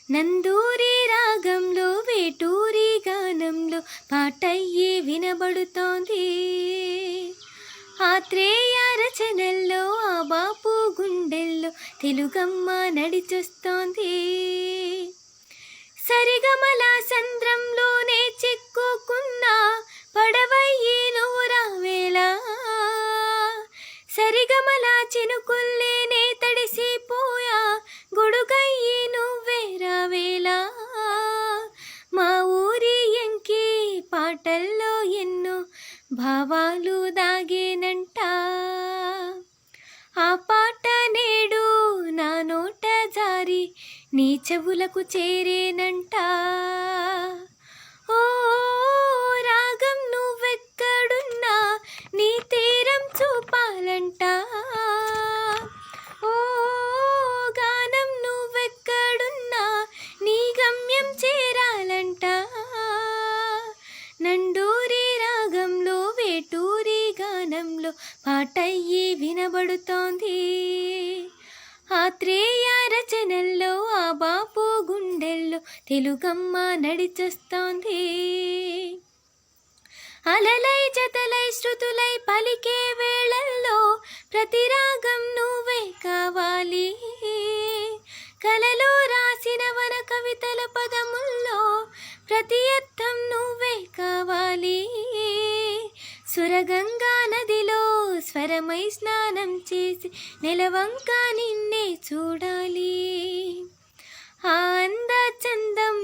నందూరి రాగంలో వేటూరి గానంలో పాటయ్యే వినబడుతోంది. ఆత్రేయ రచనల్లో ఆ బాపు గుండెల్లో తెలుగమ్మ నడిచొస్తోంది. సరిగమల సంద్రంలోనే చిక్కుకున్న పడవయ్యి నువ్వు రావేలా, సరిగమల చినుకుల్లేనే తడిసిపోయా గొడుగయ్యి నువ్వే రావేలా. మా ఊరి ఎంకి పాటల్లో ఎన్నో భావాలు దాగేనంట, ఆ పాట నేడు నా నోట జారి నీ చెవులకు చేరేనంట. ఓ రాగం నువ్వెక్కడున్నా నీ తీరం చూపాలంట, ఓ గానం నువ్వెక్కడున్నా నీ గమ్యం చేరాలంట. నండూరి రాగంలో వేటూరి గానంలో పాటయ్యి వినబడుతోంది. ఆత్రేయ రచనల్లో ఆ బాపు గుండెల్లో తెలుగమ్మ నడిచొస్తోంది. అలలై జతలై శృతులై పలికే వేళల్లో ప్రతి రాగం నువ్వే కావాలి. కలలో రాసిన వన కవితల పదముల్లో ప్రతి అర్థం నువ్వే కావాలి. సురగంగా నదిలో స్వరమై స్నానం చేసి నెలవంక నిన్నే చూడాలి. ఆ అంద చందం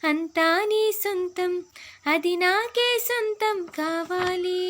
అంతా నీ సొంతం, అది నాకే సొంతం కావాలి.